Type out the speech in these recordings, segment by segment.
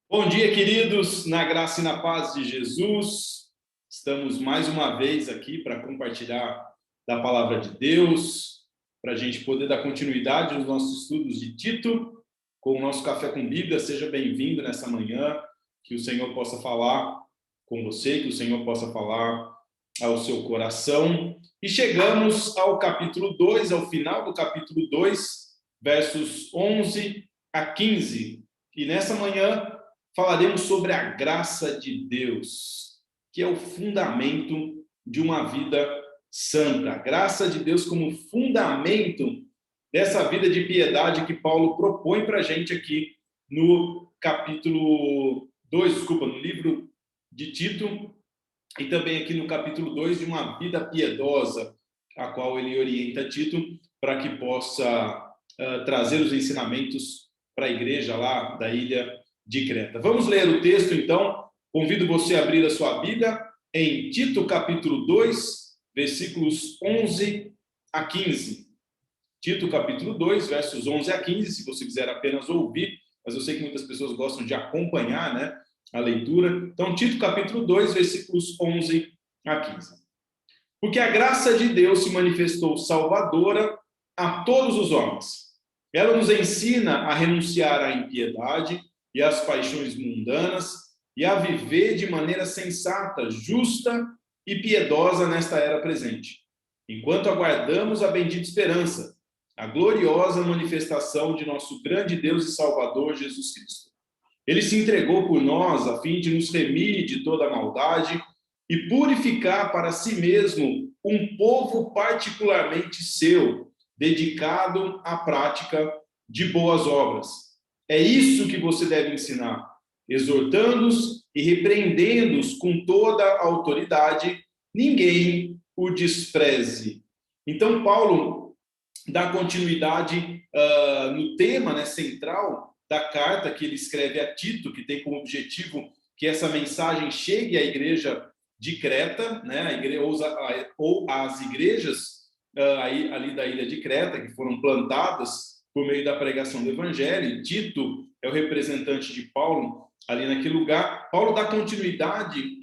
Bom dia, queridos, na graça e na paz de Jesus. Estamos mais uma vez aqui para compartilhar da palavra de Deus, para a gente poder dar continuidade nos nossos estudos de Tito, com o nosso Café com Bíblia. Seja bem-vindo nessa manhã, que o Senhor possa falar com você, que o Senhor possa falar ao seu coração. E chegamos ao capítulo 2, ao final do capítulo 2, versos 11 a 15. E nessa manhã falaremos sobre a graça de Deus, que é o fundamento de uma vida santa. A graça de Deus como fundamento dessa vida de piedade que Paulo propõe para a gente aqui no capítulo 2, no livro de Tito, e também aqui no capítulo 2, de uma vida piedosa, a qual ele orienta Tito para que possa trazer os ensinamentos para a igreja lá da ilha de Creta. Vamos ler o texto, então. Convido você a abrir a sua Bíblia em Tito, capítulo 2, versículos 11 a 15. Tito, capítulo 2, versos 11 a 15, se você quiser apenas ouvir, mas eu sei que muitas pessoas gostam de acompanhar, né, a leitura. Então, Tito, capítulo 2, versículos 11 a 15. Porque a graça de Deus se manifestou salvadora a todos os homens. Ela nos ensina a renunciar à impiedade e às paixões mundanas e a viver de maneira sensata, justa e piedosa nesta era presente, enquanto aguardamos a bendita esperança, a gloriosa manifestação de nosso grande Deus e Salvador Jesus Cristo. Ele se entregou por nós a fim de nos remir de toda a maldade e purificar para si mesmo um povo particularmente seu, dedicado à prática de boas obras. É isso que você deve ensinar, exortando-os e repreendendo-os com toda a autoridade, ninguém o despreze. Então, Paulo dá continuidade no tema, né, central da carta que ele escreve a Tito, que tem como objetivo que essa mensagem chegue à igreja de Creta, né, ou às igrejas ali da ilha de Creta, que foram plantadas por meio da pregação do evangelho. Tito é o representante de Paulo ali naquele lugar. Paulo dá continuidade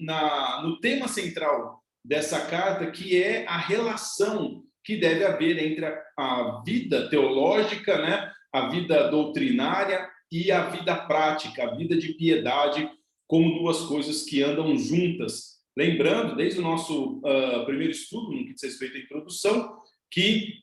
no tema central dessa carta, que é a relação que deve haver entre a vida teológica, né, a vida doutrinária e a vida prática, a vida de piedade, como duas coisas que andam juntas. Lembrando, desde o nosso primeiro estudo, no que diz respeito à introdução, que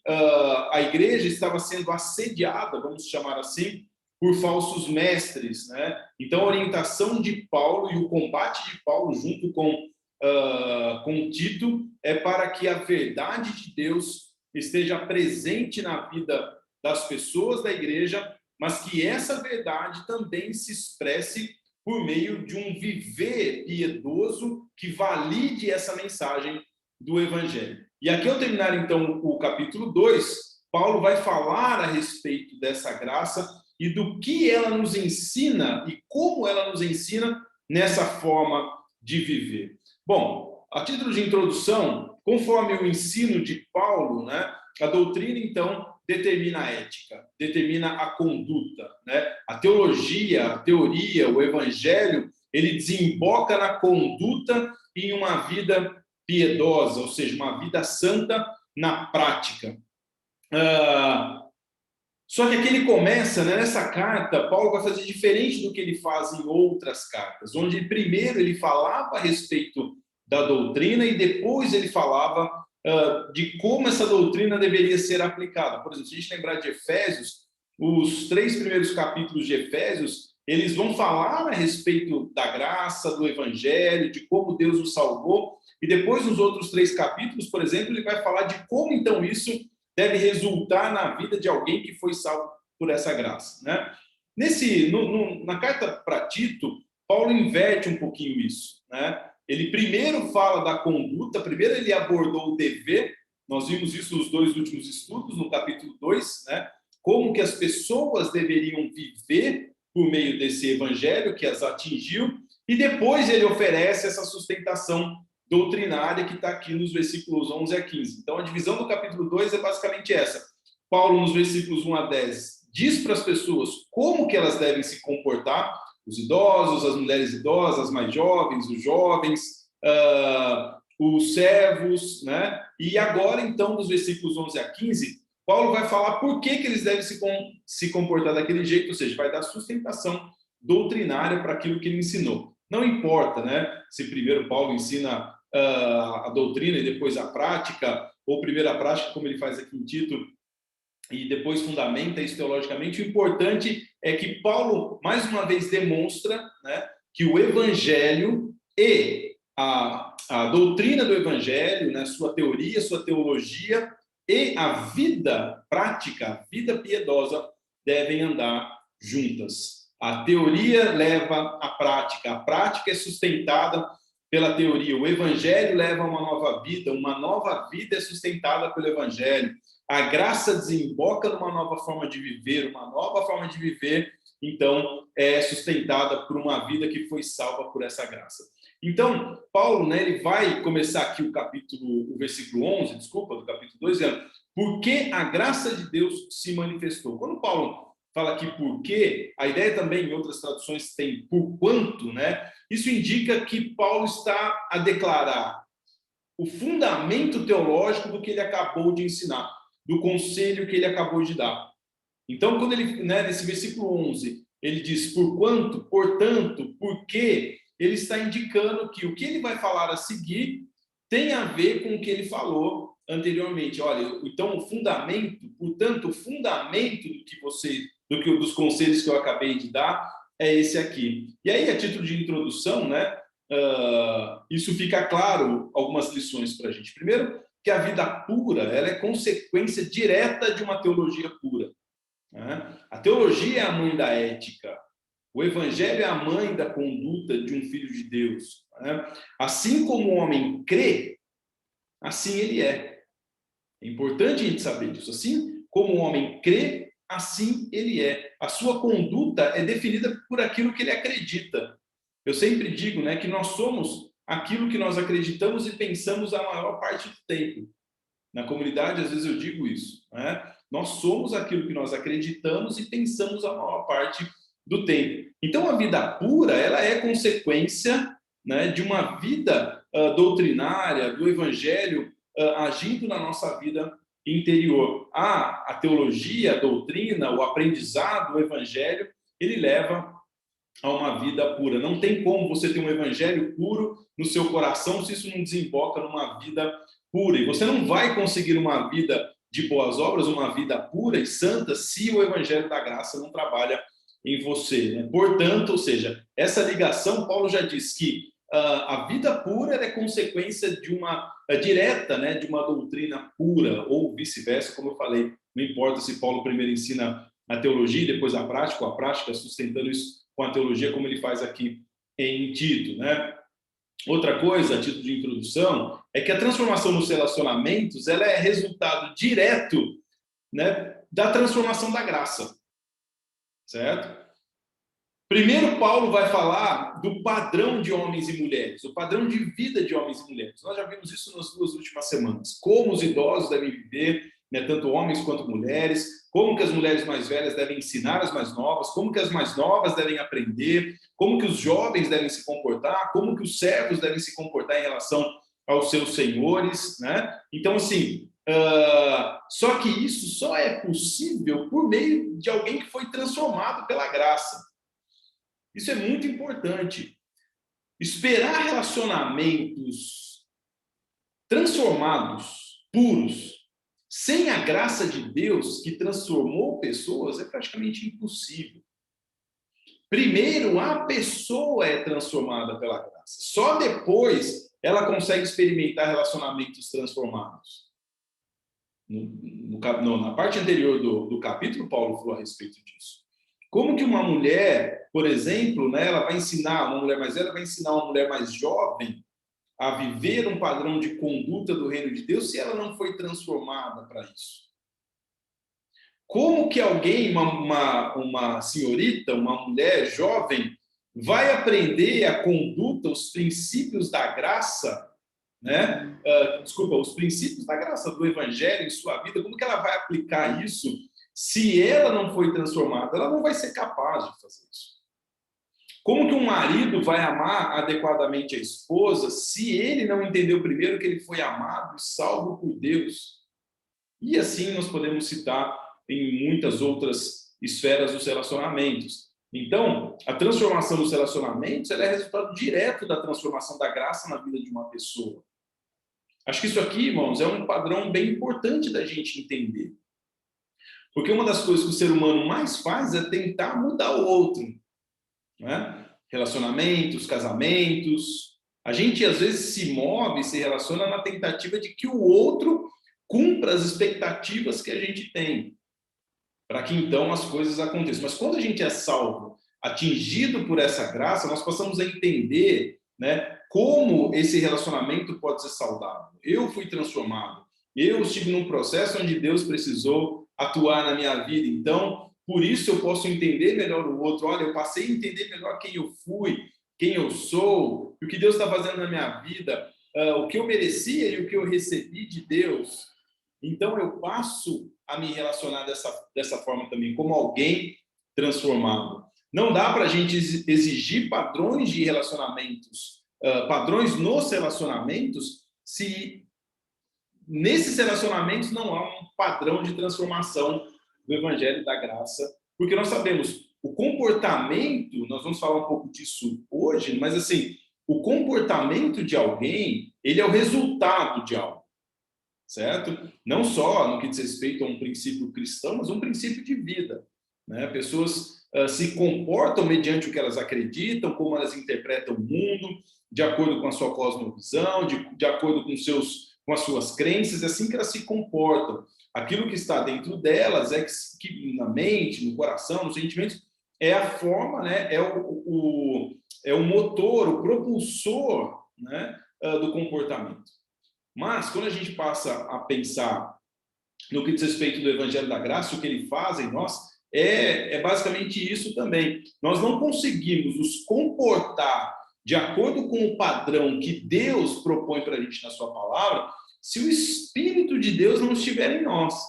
a igreja estava sendo assediada, vamos chamar assim, por falsos mestres, né? Então, a orientação de Paulo e o combate de Paulo junto com Tito é para que a verdade de Deus esteja presente na vida das pessoas da igreja, mas que essa verdade também se expresse por meio de um viver piedoso que valide essa mensagem do evangelho. E aqui, ao terminar, então, o capítulo 2, Paulo vai falar a respeito dessa graça e do que ela nos ensina e como ela nos ensina nessa forma de viver. Bom, a título de introdução, conforme o ensino de Paulo, né, a doutrina, então, determina a ética, determina a conduta, né? A teologia, a teoria, o evangelho, ele desemboca na conduta em uma vida piedosa, ou seja, uma vida santa na prática. Só que aqui ele começa, né, nessa carta, Paulo vai fazer diferente do que ele faz em outras cartas, onde primeiro ele falava a respeito da doutrina e depois ele falava de como essa doutrina deveria ser aplicada. Por exemplo, se a gente lembrar de Efésios, os 3 primeiros capítulos de Efésios, eles vão falar a respeito da graça, do evangelho, de como Deus os salvou, e depois nos outros 3 capítulos, por exemplo, ele vai falar de como então isso deve resultar na vida de alguém que foi salvo por essa graça, né? Na carta para Tito, Paulo inverte um pouquinho isso, né? Ele primeiro fala da conduta, primeiro ele abordou o dever, nós vimos isso nos 2 últimos estudos, no capítulo 2, né? Como que as pessoas deveriam viver por meio desse evangelho que as atingiu, e depois ele oferece essa sustentação doutrinária que está aqui nos versículos 11 a 15. Então, a divisão do capítulo 2 é basicamente essa. Paulo, nos versículos 1 a 10, diz para as pessoas como que elas devem se comportar, os idosos, as mulheres idosas, as mais jovens, os jovens, os servos, né? E agora, então, dos versículos 11 a 15, Paulo vai falar por que eles devem se comportar daquele jeito, ou seja, vai dar sustentação doutrinária para aquilo que ele ensinou. Não importa, né, se primeiro Paulo ensina a doutrina e depois a prática, ou primeiro a prática, como ele faz aqui em Tito, e depois fundamenta isso teologicamente. O importante é que Paulo, mais uma vez, demonstra, né, que o evangelho e a doutrina do evangelho, né, sua teoria, sua teologia e a vida prática, a vida piedosa, devem andar juntas. A teoria leva à prática, a prática é sustentada pela teoria, o evangelho leva a uma nova vida é sustentada pelo evangelho, a graça desemboca numa nova forma de viver, uma nova forma de viver, então, é sustentada por uma vida que foi salva por essa graça. Então, Paulo, né, ele vai começar aqui o versículo 11, do capítulo 2, dizendo, porque a graça de Deus se manifestou. Quando Paulo fala aqui por quê, a ideia também em outras traduções tem por quanto, né? Isso indica que Paulo está a declarar o fundamento teológico do que ele acabou de ensinar, do conselho que ele acabou de dar. Então, quando ele, né, nesse versículo 11, ele diz por quanto, portanto, porque, ele está indicando que o que ele vai falar a seguir tem a ver com o que ele falou anteriormente. Olha, então o fundamento, portanto, o fundamento dos conselhos que eu acabei de dar é esse aqui. E aí, a título de introdução, né, isso fica claro, algumas lições para a gente. Primeiro, que a vida pura, ela é consequência direta de uma teologia pura. Né? A teologia é a mãe da ética. O evangelho é a mãe da conduta de um filho de Deus. Né? Assim como o homem crê, assim ele é. É importante a gente saber disso. Assim como o homem crê, assim ele é. A sua conduta é definida por aquilo que ele acredita. Eu sempre digo, né, que nós somos aquilo que nós acreditamos e pensamos a maior parte do tempo. Na comunidade, às vezes eu digo isso, né? Nós somos aquilo que nós acreditamos e pensamos a maior parte do tempo. Então, a vida pura, ela é consequência, né, de uma vida doutrinária, do evangelho agindo na nossa vida interior. A teologia, a doutrina, o aprendizado, o evangelho, ele leva a uma vida pura. Não tem como você ter um evangelho puro no seu coração se isso não desemboca numa vida pura. E você não vai conseguir uma vida de boas obras, uma vida pura e santa, se o evangelho da graça não trabalha em você. Né? Portanto, ou seja, essa ligação, Paulo já diz que a vida pura é consequência de uma direta, né, de uma doutrina pura, ou vice-versa, como eu falei. Não importa se Paulo primeiro ensina a teologia e depois a prática sustentando isso com a teologia, como ele faz aqui em Tito, né? Outra coisa, a título de introdução, é que a transformação nos relacionamentos, ela é resultado direto, né, da transformação da graça, certo? Primeiro, Paulo vai falar do padrão de homens e mulheres, o padrão de vida de homens e mulheres. Nós já vimos isso nas 2 últimas semanas. Como os idosos devem viver, né, tanto homens quanto mulheres, como que as mulheres mais velhas devem ensinar as mais novas, como que as mais novas devem aprender, como que os jovens devem se comportar, como que os servos devem se comportar em relação aos seus senhores, né? Então, assim, só que isso só é possível por meio de alguém que foi transformado pela graça. Isso é muito importante. Esperar relacionamentos transformados, puros, sem a graça de Deus que transformou pessoas é praticamente impossível. Primeiro, a pessoa é transformada pela graça. Só depois ela consegue experimentar relacionamentos transformados. Na parte anterior do capítulo, Paulo falou a respeito disso. Como que uma mulher, por exemplo, né, ela vai ensinar, uma mulher mais velha vai ensinar uma mulher mais jovem a viver um padrão de conduta do reino de Deus se ela não foi transformada para isso? Como que alguém, uma senhorita, uma mulher jovem, vai aprender a conduta, os princípios da graça, né? Os princípios da graça do evangelho em sua vida, como que ela vai aplicar isso se ela não foi transformada? Ela não vai ser capaz de fazer isso. Como que um marido vai amar adequadamente a esposa se ele não entendeu primeiro que ele foi amado e salvo por Deus? E assim nós podemos citar em muitas outras esferas dos relacionamentos. Então, a transformação dos relacionamentos ela é resultado direto da transformação da graça na vida de uma pessoa. Acho que isso aqui, irmãos, é um padrão bem importante da gente entender. Porque uma das coisas que o ser humano mais faz é tentar mudar o outro, né? Relacionamentos, casamentos. A gente às vezes se move, se relaciona na tentativa de que o outro cumpra as expectativas que a gente tem, para que então as coisas aconteçam. Mas quando a gente é salvo, atingido por essa graça, nós passamos a entender, né, como esse relacionamento pode ser saudável. Eu fui transformado, eu estive num processo onde Deus precisou atuar na minha vida, então por isso eu posso entender melhor o outro. Olha, eu passei a entender melhor quem eu fui, quem eu sou, o que Deus está fazendo na minha vida, o que eu merecia e o que eu recebi de Deus. Então eu passo a me relacionar dessa forma também, como alguém transformado. Não dá para a gente exigir padrões de relacionamentos, padrões nos relacionamentos, se nesses relacionamentos não há um padrão de transformação do Evangelho da Graça, porque nós sabemos o comportamento, nós vamos falar um pouco disso hoje, mas assim, o comportamento de alguém, ele é o resultado de algo, certo? Não só no que diz respeito a um princípio cristão, mas um princípio de vida, né? Pessoas se comportam mediante o que elas acreditam, como elas interpretam o mundo, de acordo com a sua cosmovisão, de acordo com as suas crenças, é assim que elas se comportam. Aquilo que está dentro delas é que na mente, no coração, nos sentimentos, é a forma, né? É o motor, o propulsor, né? Do comportamento. Mas, quando a gente passa a pensar no que diz respeito do Evangelho da Graça, o que ele faz em nós, é basicamente isso também. Nós não conseguimos nos comportar de acordo com o padrão que Deus propõe para a gente na sua palavra, se o Espírito de Deus não estiver em nós.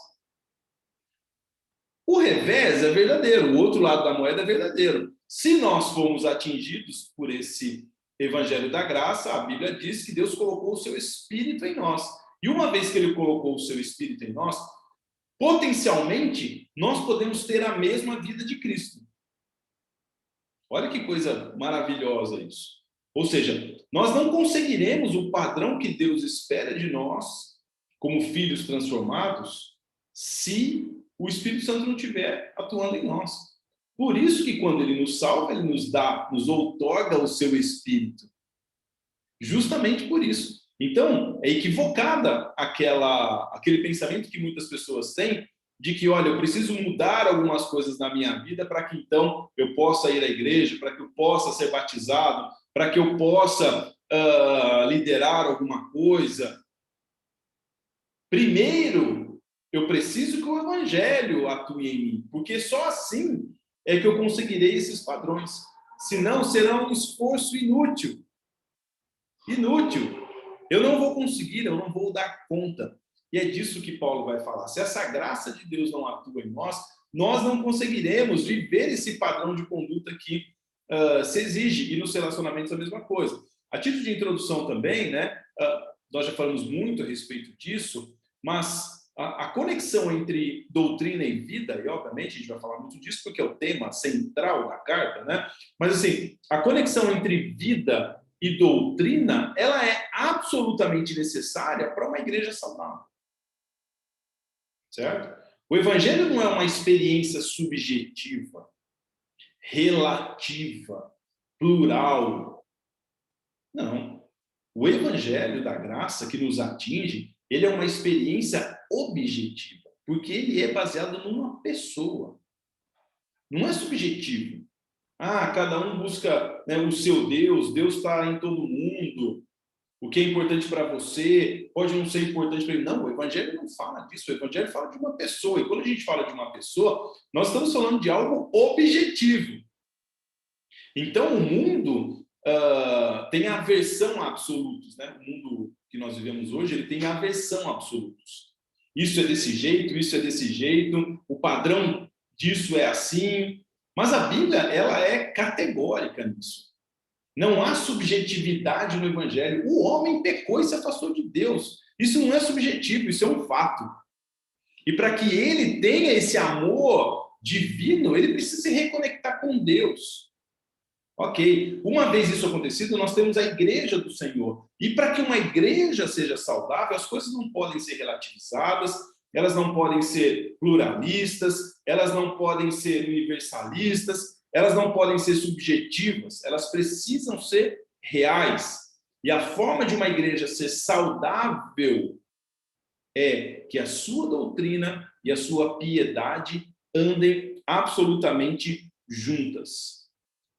O revés é verdadeiro, o outro lado da moeda é verdadeiro. Se nós formos atingidos por esse Evangelho da Graça, a Bíblia diz que Deus colocou o seu Espírito em nós. E uma vez que ele colocou o seu Espírito em nós, potencialmente, nós podemos ter a mesma vida de Cristo. Olha que coisa maravilhosa isso. Ou seja, nós não conseguiremos o padrão que Deus espera de nós, como filhos transformados, se o Espírito Santo não estiver atuando em nós. Por isso que quando ele nos salva, ele nos outorga o seu Espírito. Justamente por isso. Então, é equivocada aquele pensamento que muitas pessoas têm de que, olha, eu preciso mudar algumas coisas na minha vida para que então eu possa ir à igreja, para que eu possa ser batizado, para que eu possa liderar alguma coisa. Primeiro, eu preciso que o Evangelho atue em mim, porque só assim é que eu conseguirei esses padrões. Senão, será um esforço inútil. Inútil. Eu não vou conseguir, eu não vou dar conta. E é disso que Paulo vai falar. Se essa graça de Deus não atua em nós, nós não conseguiremos viver esse padrão de conduta que se exige. E nos relacionamentos a mesma coisa. A título de introdução também, né? Nós já falamos muito a respeito disso, mas a conexão entre doutrina e vida, e obviamente a gente vai falar muito disso porque é o tema central da carta, né? Mas assim, a conexão entre vida e doutrina, ela é absolutamente necessária para uma igreja saudável. Certo? O evangelho não é uma experiência subjetiva, relativa, plural. Não. O evangelho da graça que nos atinge, ele é uma experiência objetiva, porque ele é baseado numa pessoa. Não é subjetivo. Cada um busca, né, o seu Deus, Deus está em todo mundo. O que é importante para você pode não ser importante para ele. Não, o Evangelho não fala disso. O Evangelho fala de uma pessoa. E quando a gente fala de uma pessoa, nós estamos falando de algo objetivo. Então, o mundo tem aversão a absolutos, né? O mundo que nós vivemos hoje, ele tem aversão a absolutos. Isso é desse jeito, isso é desse jeito. O padrão disso é assim. Mas a Bíblia, ela é categórica nisso. Não há subjetividade no Evangelho. O homem pecou e se afastou de Deus. Isso não é subjetivo, isso é um fato. E para que ele tenha esse amor divino, ele precisa se reconectar com Deus. Ok, uma vez isso acontecido, nós temos a igreja do Senhor. E para que uma igreja seja saudável, as coisas não podem ser relativizadas, elas não podem ser pluralistas, elas não podem ser universalistas, elas não podem ser subjetivas, elas precisam ser reais. E a forma de uma igreja ser saudável é que a sua doutrina e a sua piedade andem absolutamente juntas.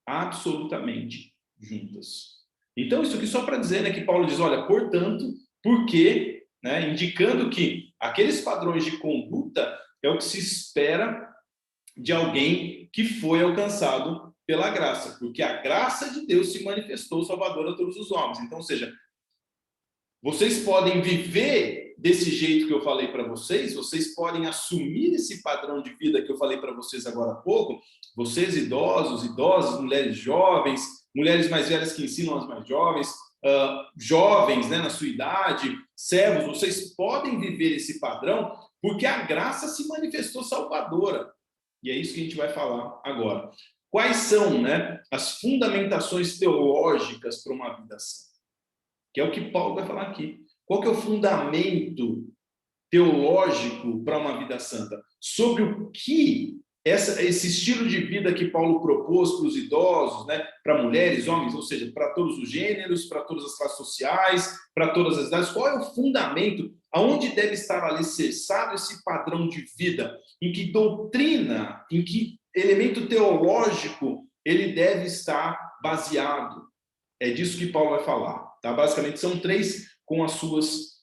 Absolutamente juntas. Então, isso aqui só para dizer, né, que Paulo diz, olha, portanto, porque, né, indicando que aqueles padrões de conduta é o que se espera de alguém que foi alcançado pela graça, porque a graça de Deus se manifestou salvadora a todos os homens. Então, ou seja, vocês podem viver desse jeito que eu falei para vocês, vocês podem assumir esse padrão de vida que eu falei para vocês agora há pouco, vocês idosos, idosas, mulheres jovens, mulheres mais velhas que ensinam as mais jovens, jovens, né, na sua idade, servos, vocês podem viver esse padrão porque a graça se manifestou salvadora. E é isso que a gente vai falar agora. Quais são, né, as fundamentações teológicas para uma vida santa? Que é o que Paulo vai falar aqui. Qual que é o fundamento teológico para uma vida santa? Sobre o que esse estilo de vida que Paulo propôs para os idosos, né? Para mulheres, homens, ou seja, para todos os gêneros, para todas as classes sociais, para todas as idades. Qual é o fundamento? Aonde deve estar alicerçado esse padrão de vida? Em que doutrina, em que elemento teológico ele deve estar baseado? É disso que Paulo vai falar. Tá? Basicamente, são 3 com as suas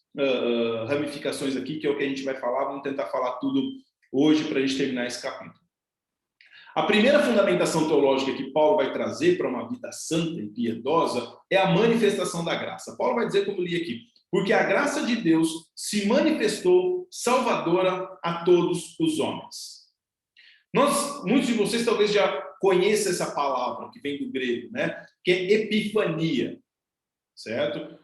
ramificações aqui, que é o que a gente vai falar. Vamos tentar falar tudo hoje para a gente terminar esse capítulo. A primeira fundamentação teológica que Paulo vai trazer para uma vida santa e piedosa é a manifestação da graça. Paulo vai dizer, como li aqui, porque a graça de Deus se manifestou salvadora a todos os homens. Muitos de vocês talvez já conheçam essa palavra que vem do grego, né? Que é epifania, certo?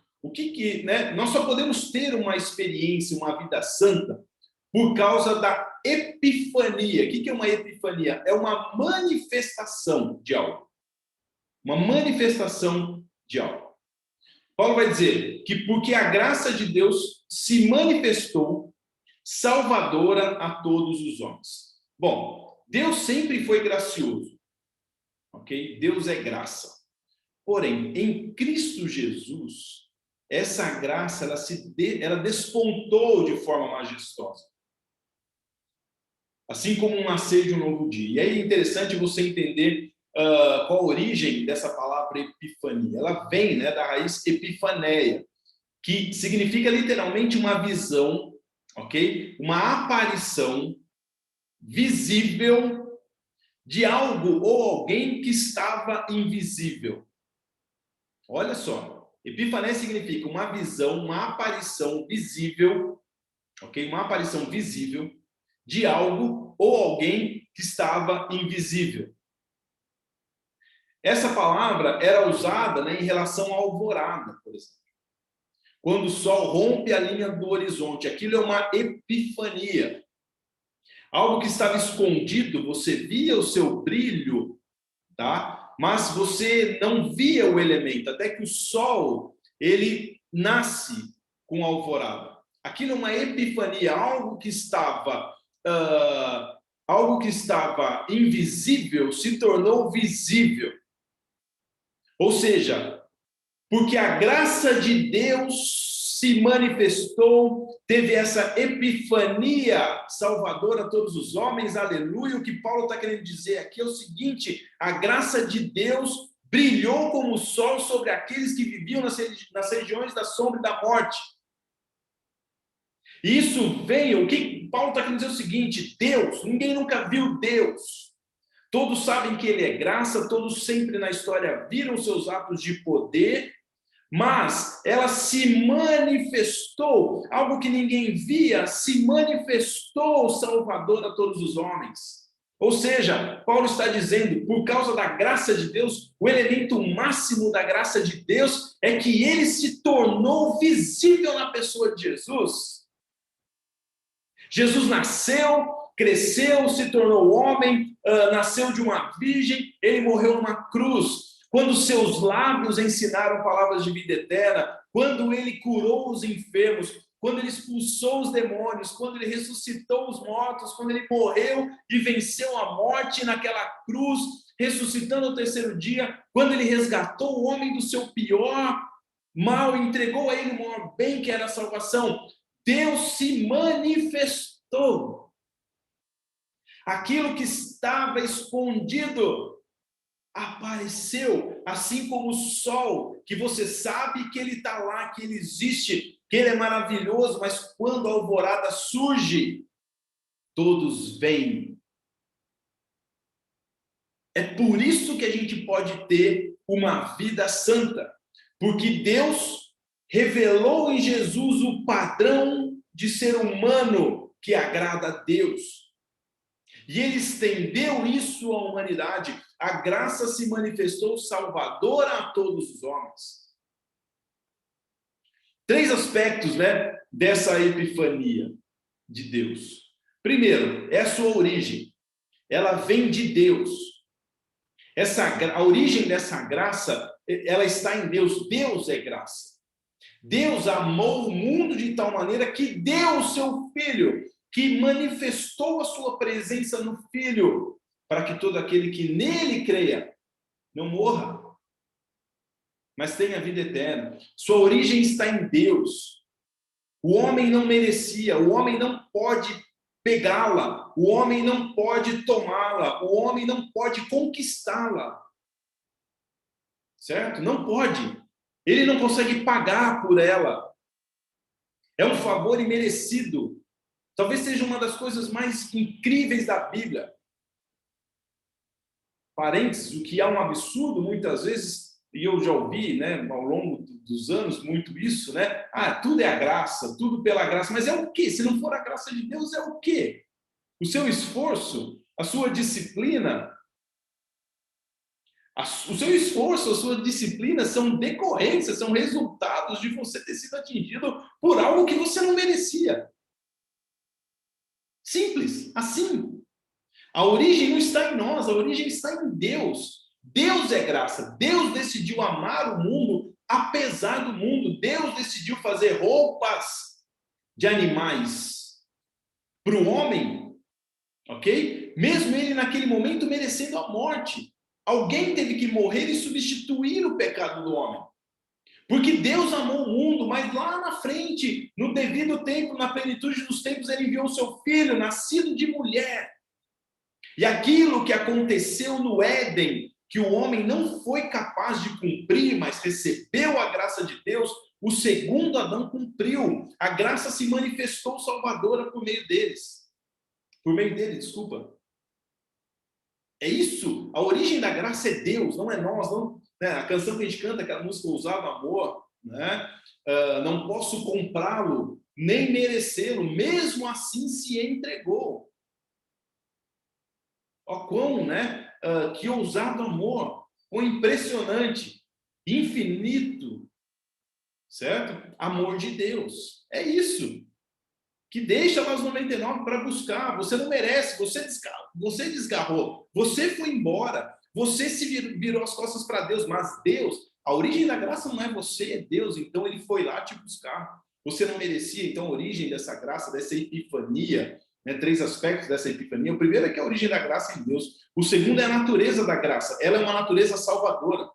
Né? Nós só podemos ter uma experiência, uma vida santa, por causa da epifania. O que é uma epifania? É uma manifestação de algo. Uma manifestação de algo. Paulo vai dizer que porque a graça de Deus se manifestou salvadora a todos os homens. Bom, Deus sempre foi gracioso, ok? Deus é graça. Porém, em Cristo Jesus, essa graça ela despontou de forma majestosa. Assim como um nascer de um novo dia. E aí é interessante você entender qual a origem dessa palavra epifania. Ela vem, né, da raiz epifaneia, que significa literalmente uma visão, ok? Uma aparição visível de algo ou alguém que estava invisível. Olha só, epifania significa uma visão, uma aparição visível, ok? Uma aparição visível de algo ou alguém que estava invisível. Essa palavra era usada, né, em relação à alvorada, por exemplo. Quando o sol rompe a linha do horizonte, aquilo é uma epifania. Algo que estava escondido, você via o seu brilho, tá? Mas você não via o elemento, até que o sol, ele nasce com a alvorada. Aquilo é uma epifania, algo que estava invisível se tornou visível. Ou seja, porque a graça de Deus se manifestou, teve essa epifania salvadora a todos os homens, aleluia. O que Paulo está querendo dizer aqui é o seguinte: a graça de Deus brilhou como o sol sobre aqueles que viviam nas regiões da sombra e da morte. Isso veio, o que Paulo está querendo dizer é o seguinte: Deus, ninguém nunca viu Deus. Todos sabem que ele é graça, todos sempre na história viram seus atos de poder, mas ela se manifestou, algo que ninguém via, se manifestou Salvador a todos os homens. Ou seja, Paulo está dizendo, por causa da graça de Deus, o elemento máximo da graça de Deus é que ele se tornou visível na pessoa de Jesus. Jesus nasceu, cresceu, se tornou homem, nasceu de uma virgem, ele morreu numa cruz. Quando seus lábios ensinaram palavras de vida eterna, quando ele curou os enfermos, quando ele expulsou os demônios, quando ele ressuscitou os mortos, quando ele morreu e venceu a morte naquela cruz, ressuscitando ao terceiro dia, quando ele resgatou o homem do seu pior mal e entregou a ele o maior bem que era a salvação, Deus se manifestou. Aquilo que estava escondido apareceu, assim como o sol, que você sabe que ele está lá, que ele existe, que ele é maravilhoso, mas quando a alvorada surge, todos veem. É por isso que a gente pode ter uma vida santa, porque Deus revelou em Jesus o padrão de ser humano que agrada a Deus. E ele estendeu isso à humanidade. A graça se manifestou salvadora a todos os homens. 3 aspectos, dessa epifania de Deus. Primeiro, é a sua origem. Ela vem de Deus. A origem dessa graça, ela está em Deus. Deus é graça. Deus amou o mundo de tal maneira que deu o seu Filho, que manifestou a sua presença no Filho, para que todo aquele que nele creia não morra, mas tenha vida eterna. Sua origem está em Deus. O homem não merecia, o homem não pode pegá-la, o homem não pode tomá-la, o homem não pode conquistá-la. Certo? Não pode. Ele não consegue pagar por ela. É um favor imerecido. Talvez seja uma das coisas mais incríveis da Bíblia. Parênteses, o que é um absurdo muitas vezes, e eu já ouvi, ao longo dos anos muito isso, tudo é a graça, tudo pela graça, mas é o quê? Se não for a graça de Deus, é o quê? O seu esforço, a sua disciplina, o seu esforço, a sua disciplina são decorrências, são resultados de você ter sido atingido por algo que você não merecia. Simples, assim. A origem não está em nós, a origem está em Deus. Deus é graça. Deus decidiu amar o mundo apesar do mundo. Deus decidiu fazer roupas de animais para o homem, ok? Mesmo ele naquele momento merecendo a morte. Alguém teve que morrer e substituir o pecado do homem. Porque Deus amou o mundo, mas lá na frente, no devido tempo, na plenitude dos tempos, ele enviou o seu filho, nascido de mulher. E aquilo que aconteceu no Éden, que o homem não foi capaz de cumprir, mas recebeu a graça de Deus, o segundo Adão cumpriu. A graça se manifestou salvadora por meio deles. Por meio dele, desculpa. É isso. A origem da graça é Deus, não é nós. Não, a canção que a gente canta, aquela música Ousado Amor, não posso comprá-lo, nem merecê-lo, mesmo assim se entregou. Ó, quão, que ousado amor, quão impressionante, infinito, certo? Amor de Deus. É isso. Que deixa lá os 99 para buscar. Você não merece, você desgarrou, você foi embora, você se virou as costas para Deus, mas Deus, a origem da graça não é você, é Deus, então ele foi lá te buscar. Você não merecia, então a origem dessa graça, dessa epifania, 3 aspectos dessa epifania. O primeiro é que a origem da graça é em Deus. O segundo é a natureza da graça. Ela é uma natureza salvadora.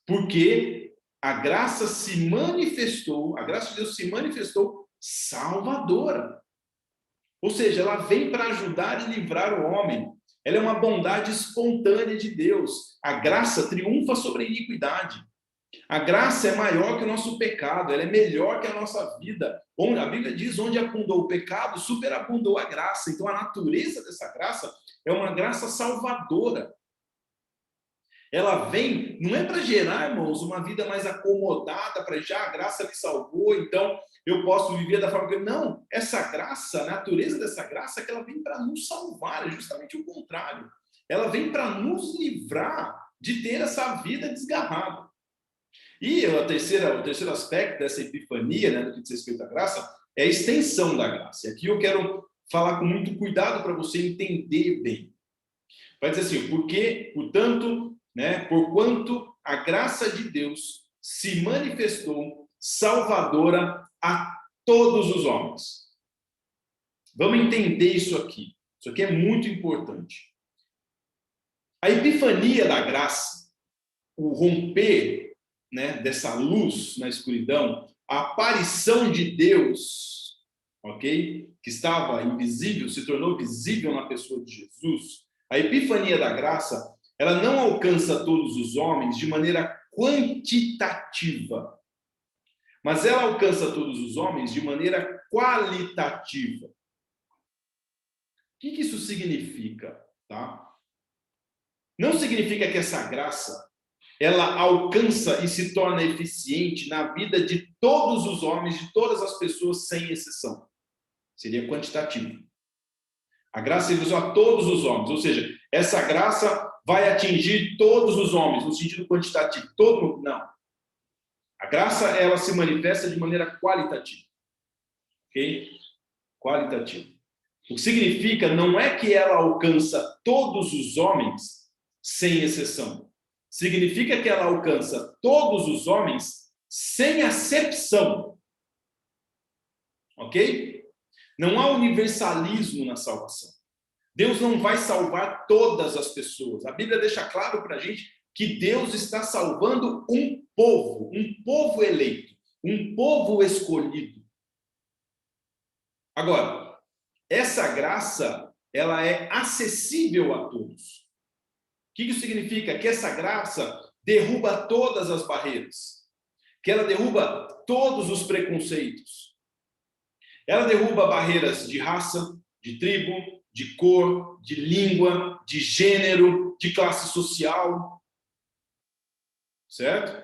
Porque a graça se manifestou, a graça de Deus se manifestou salvadora. Ou seja, ela vem para ajudar e livrar o homem. Ela é uma bondade espontânea de Deus. A graça triunfa sobre a iniquidade. A graça é maior que o nosso pecado, ela é melhor que a nossa vida. A Bíblia diz, onde abundou o pecado, superabundou a graça. Então, a natureza dessa graça é uma graça salvadora. ela vem, não é para gerar, irmãos, uma vida mais acomodada, para já a graça me salvou, então eu posso viver da forma que eu... Não, essa graça, a natureza dessa graça é que ela vem para nos salvar, é justamente o contrário. Ela vem para nos livrar de ter essa vida desgarrada. E o terceiro aspecto dessa epifania, né, do que diz respeito à graça, é a extensão da graça. E aqui eu quero falar com muito cuidado para você entender bem. Vai dizer assim, porque, portanto, né, porquanto a graça de Deus se manifestou salvadora a todos os homens. Vamos entender isso aqui. Isso aqui é muito importante. A epifania da graça, o romper, né, dessa luz na escuridão, a aparição de Deus, ok? Que estava invisível, se tornou visível na pessoa de Jesus. A epifania da graça, ela não alcança todos os homens de maneira quantitativa, mas ela alcança todos os homens de maneira qualitativa. O que isso significa, tá? Não significa que essa graça ela alcança e se torna eficiente na vida de todos os homens, de todas as pessoas, sem exceção. Seria quantitativo. A graça ele usa a todos os homens, ou seja, essa graça vai atingir todos os homens, no sentido quantitativo. Todo mundo, não. A graça, ela se manifesta de maneira qualitativa. Ok? Qualitativa. O que significa não é que ela alcança todos os homens, sem exceção. Significa que ela alcança todos os homens sem acepção. Ok? Não há universalismo na salvação. Deus não vai salvar todas as pessoas. A Bíblia deixa claro para a gente que Deus está salvando um povo eleito, um povo escolhido. Agora, essa graça, ela é acessível a todos. O que isso significa? Que essa graça derruba todas as barreiras, que ela derruba todos os preconceitos. Ela derruba barreiras de raça, de tribo, de cor, de língua, de gênero, de classe social. Certo?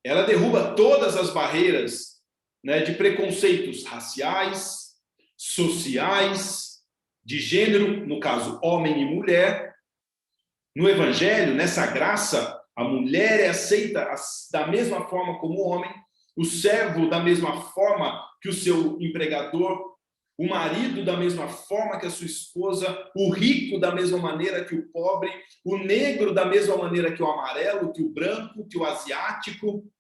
Ela derruba todas as barreiras, né, de preconceitos raciais, sociais, de gênero, no caso, homem e mulher. No Evangelho, nessa graça, a mulher é aceita da mesma forma como o homem, o servo da mesma forma que o seu empregador, o marido da mesma forma que a sua esposa, o rico da mesma maneira que o pobre, o negro da mesma maneira que o amarelo, que o branco, que o asiático,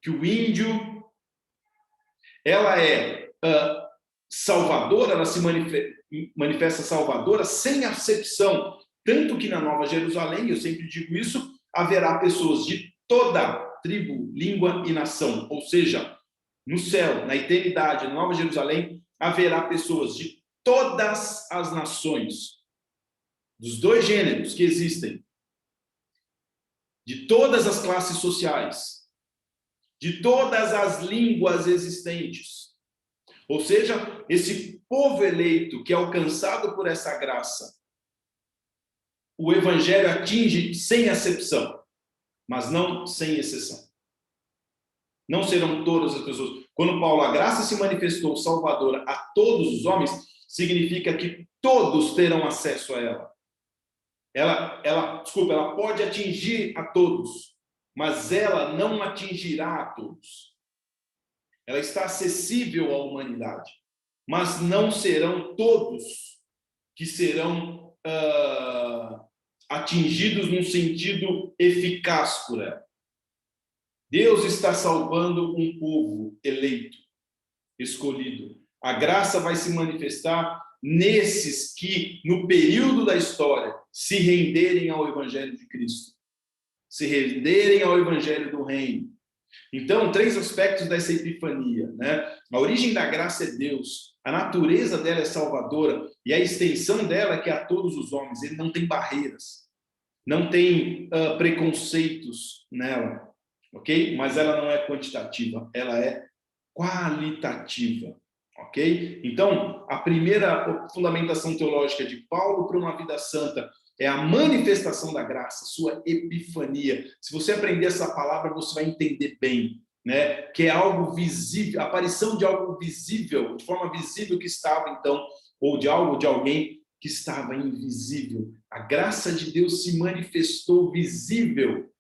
que o índio. Ela é salvadora, ela se manifesta salvadora sem acepção. Tanto que na Nova Jerusalém, eu sempre digo isso, haverá pessoas de toda tribo, língua e nação. Ou seja, no céu, na eternidade, na Nova Jerusalém, haverá pessoas de todas as nações, dos dois gêneros que existem, de todas as classes sociais, de todas as línguas existentes. Ou seja, esse povo eleito que é alcançado por essa graça, o Evangelho atinge sem acepção, mas não sem exceção. Não serão todas as pessoas. Quando Paulo, a graça se manifestou salvadora a todos os homens, significa que todos terão acesso a ela. Ela pode atingir a todos, mas ela não atingirá a todos. Ela está acessível à humanidade, mas não serão todos que serão atingidos num sentido eficaz por ela. Deus está salvando um povo eleito, escolhido. A graça vai se manifestar nesses que, no período da história, se renderem ao Evangelho de Cristo, se renderem ao Evangelho do Reino. Então, 3 aspectos dessa epifania, né? A origem da graça é Deus, a natureza dela é salvadora e a extensão dela é que a todos os homens. Ele não tem barreiras, não tem preconceitos nela, ok? Mas ela não é quantitativa, ela é qualitativa, ok? Então, a primeira fundamentação teológica de Paulo para uma vida santa É a manifestação da graça, sua epifania. Se você aprender essa palavra, você vai entender bem, né? Que é algo visível, a aparição de algo visível, de forma visível que estava, então, ou de algo, de alguém que estava invisível. A graça de Deus se manifestou visível.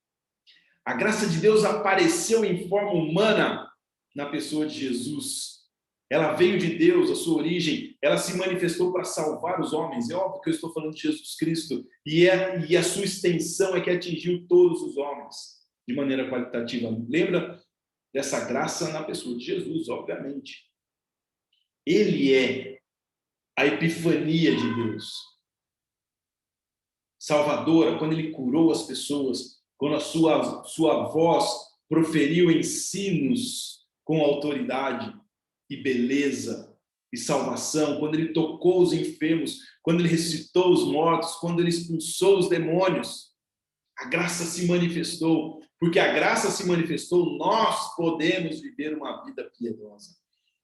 A graça de Deus apareceu em forma humana na pessoa de Jesus. Ela veio de Deus, a sua origem, ela se manifestou para salvar os homens. É óbvio que eu estou falando de Jesus Cristo. E a sua extensão é que atingiu todos os homens de maneira qualitativa. Lembra dessa graça na pessoa de Jesus, obviamente. Ele é a epifania de Deus. Salvadora, quando ele curou as pessoas, quando a sua voz proferiu ensinos com autoridade e beleza e salvação, quando ele tocou os enfermos, quando ele ressuscitou os mortos, quando ele expulsou os demônios, a graça se manifestou. Porque a graça se manifestou, nós podemos viver uma vida piedosa.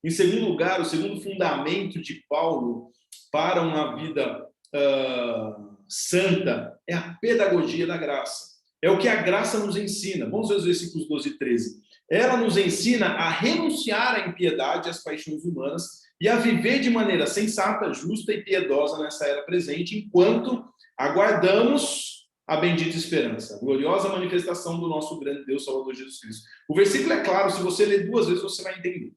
Em segundo lugar, o segundo fundamento de Paulo para uma vida santa é a pedagogia da graça. É o que a graça nos ensina. Vamos ver os versículos 12 e 13. Ela nos ensina a renunciar à impiedade e às paixões humanas e a viver de maneira sensata, justa e piedosa nessa era presente, enquanto aguardamos a bendita esperança, a gloriosa manifestação do nosso grande Deus Salvador Jesus Cristo. O versículo é claro, se você ler 2 vezes, você vai entender.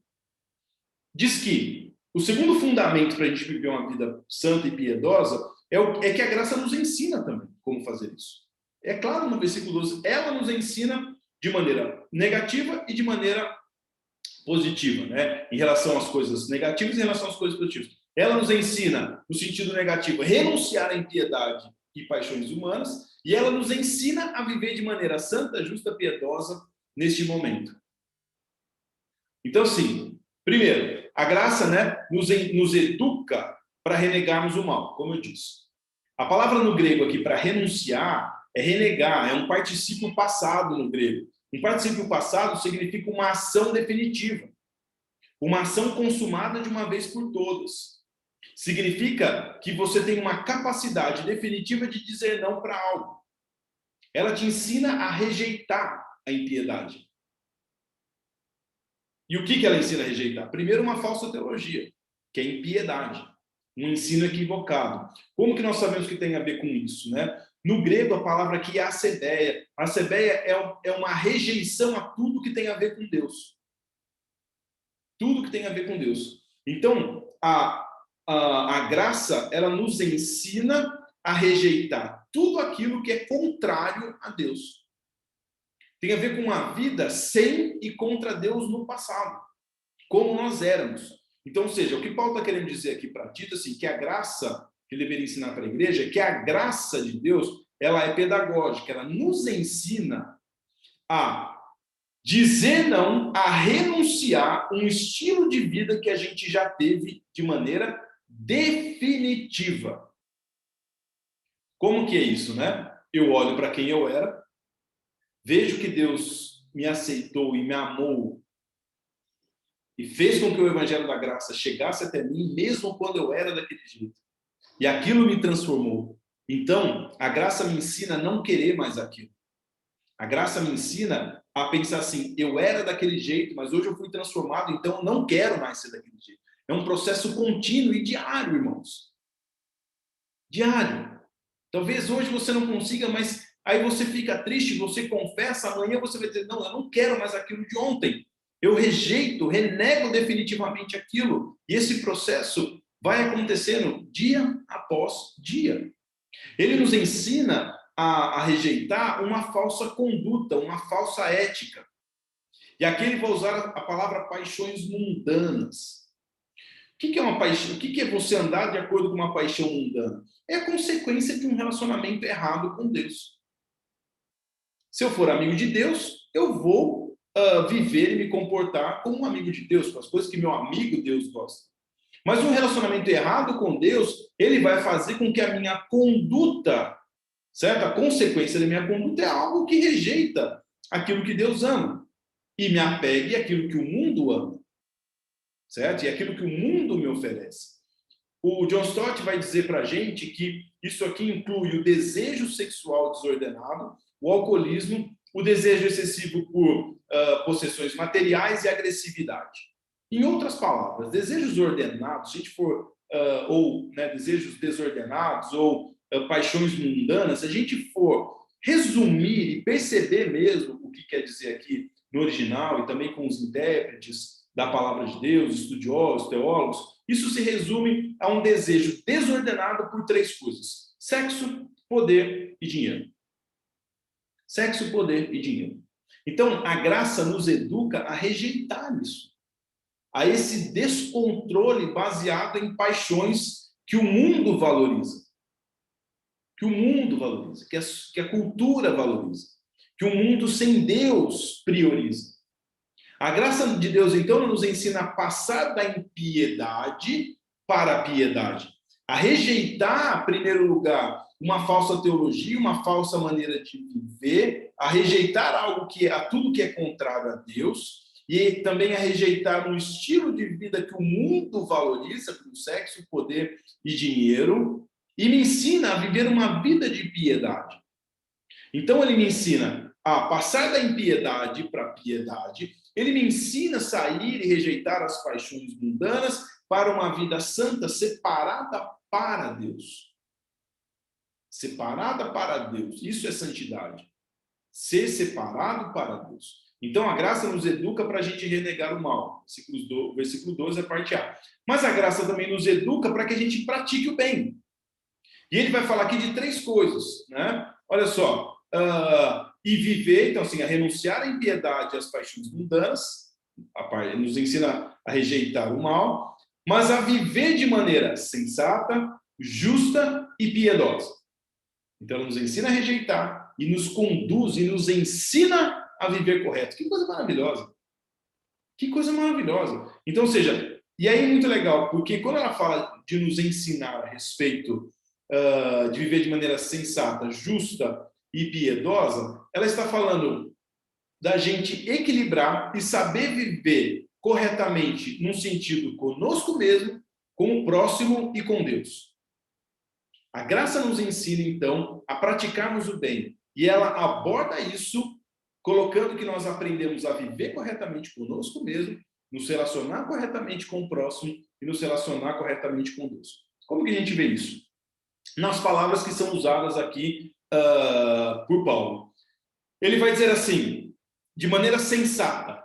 Diz que o segundo fundamento para a gente viver uma vida santa e piedosa é que a graça nos ensina também como fazer isso. É claro, no versículo 12, ela nos ensina de maneira negativa e de maneira positiva, né? Em relação às coisas negativas e em relação às coisas positivas. Ela nos ensina, no sentido negativo, a renunciar à impiedade e paixões humanas, e ela nos ensina a viver de maneira santa, justa, piedosa neste momento. Então, sim, primeiro, a graça, né, nos educa para renegarmos o mal, como eu disse. A palavra no grego aqui para renunciar é renegar, é um particípio passado no grego. Um particípio passado significa uma ação definitiva, uma ação consumada de uma vez por todas. Significa que você tem uma capacidade definitiva de dizer não para algo. Ela te ensina a rejeitar a impiedade. E o que ela ensina a rejeitar? Primeiro, uma falsa teologia, que é impiedade, um ensino equivocado. Como que nós sabemos que tem a ver com isso, né? No grego, a palavra aqui é acebeia. Acebeia é uma rejeição a tudo que tem a ver com Deus. Tudo que tem a ver com Deus. Então, a graça, ela nos ensina a rejeitar tudo aquilo que é contrário a Deus. Tem a ver com uma vida sem e contra Deus no passado, como nós éramos. Então, ou seja, o que Paulo está querendo dizer aqui para Tito, assim, que a graça que ele deveria ensinar para a igreja, é que a graça de Deus, ela é pedagógica, ela nos ensina a dizer não, a renunciar um estilo de vida que a gente já teve de maneira definitiva. Como que é isso, né? Eu olho para quem eu era, vejo que Deus me aceitou e me amou e fez com que o evangelho da graça chegasse até mim, mesmo quando eu era daquele jeito. E aquilo me transformou. Então, a graça me ensina a não querer mais aquilo. A graça me ensina a pensar assim, eu era daquele jeito, mas hoje eu fui transformado, então eu não quero mais ser daquele jeito. É um processo contínuo e diário, irmãos. Diário. Talvez hoje você não consiga, mas aí você fica triste, você confessa, amanhã você vai dizer, não, eu não quero mais aquilo de ontem. Eu rejeito, renego definitivamente aquilo. E esse processo vai acontecendo dia após dia. Ele nos ensina a rejeitar uma falsa conduta, uma falsa ética. E aqui ele vai usar a palavra paixões mundanas. O que é uma paixão? O que é você andar de acordo com uma paixão mundana? É a consequência de um relacionamento errado com Deus. Se eu for amigo de Deus, eu vou viver e me comportar como um amigo de Deus, com as coisas que meu amigo Deus gosta. Mas um relacionamento errado com Deus, ele vai fazer com que a minha conduta, certo? A consequência da minha conduta é algo que rejeita aquilo que Deus ama e me apegue àquilo que o mundo ama, certo? E aquilo que o mundo me oferece. O John Stott vai dizer para a gente que isso aqui inclui o desejo sexual desordenado, o alcoolismo, o desejo excessivo por possessões materiais e agressividade. Em outras palavras, desejos ordenados, se a gente for, ou né, desejos desordenados, ou paixões mundanas, se a gente for resumir e perceber mesmo o que quer dizer aqui no original e também com os intérpretes da palavra de Deus, estudiosos, teólogos, isso se resume a um desejo desordenado por três coisas: sexo, poder e dinheiro. Sexo, poder e dinheiro. Então, a graça nos educa a rejeitar isso, a esse descontrole baseado em paixões que o mundo valoriza, que a cultura valoriza, que o mundo sem Deus prioriza. A graça de Deus, então, nos ensina a passar da impiedade para a piedade, a rejeitar, em primeiro lugar, uma falsa teologia, uma falsa maneira de viver, a rejeitar tudo que é contrário a Deus, e também a rejeitar um estilo de vida que o mundo valoriza, como sexo, poder e dinheiro, e me ensina a viver uma vida de piedade. Então, ele me ensina a passar da impiedade para a piedade, ele me ensina a sair e rejeitar as paixões mundanas para uma vida santa, separada para Deus. Separada para Deus. Isso é santidade. Ser separado para Deus. Então, a graça nos educa para a gente renegar o mal. Versículo 12 é parte A. Mas a graça também nos educa para que a gente pratique o bem. E ele vai falar aqui de três coisas, né? Olha só. E viver, então, assim, a renunciar à impiedade e às paixões mundanas, nos ensina a rejeitar o mal, mas a viver de maneira sensata, justa e piedosa. Então, ela nos ensina a rejeitar e nos conduz e nos ensina a viver correto. Que coisa maravilhosa! Que coisa maravilhosa! Então, ou seja, e aí muito legal, porque quando ela fala de nos ensinar a respeito de viver de maneira sensata, justa e piedosa, ela está falando da gente equilibrar e saber viver corretamente num sentido conosco mesmo, com o próximo e com Deus. A graça nos ensina, então, a praticarmos o bem. E ela aborda isso colocando que nós aprendemos a viver corretamente conosco mesmo, nos relacionar corretamente com o próximo e nos relacionar corretamente com Deus. Como que a gente vê isso? Nas palavras que são usadas aqui por Paulo. Ele vai dizer assim, de maneira sensata.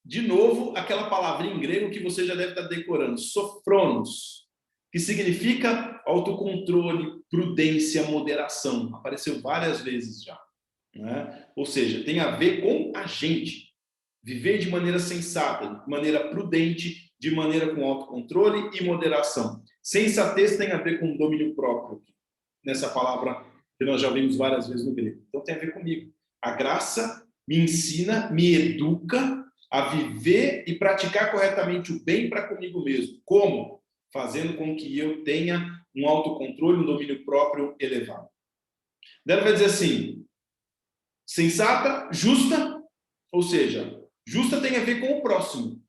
De novo, aquela palavra em grego que você já deve estar decorando, sofronos, que significa autocontrole, prudência, moderação. Apareceu várias vezes já. Né? Ou seja, tem a ver com a gente. Viver de maneira sensata, de maneira prudente, de maneira com autocontrole e moderação. Sensatez tem a ver com domínio próprio, nessa palavra que nós já vimos várias vezes no grego. Então tem a ver comigo. A graça me ensina, me educa a viver e praticar corretamente o bem para comigo mesmo. Como? Fazendo com que eu tenha um autocontrole, um domínio próprio elevado. Daí vai dizer assim, sensata, justa, ou seja, justa tem a ver com o próximo.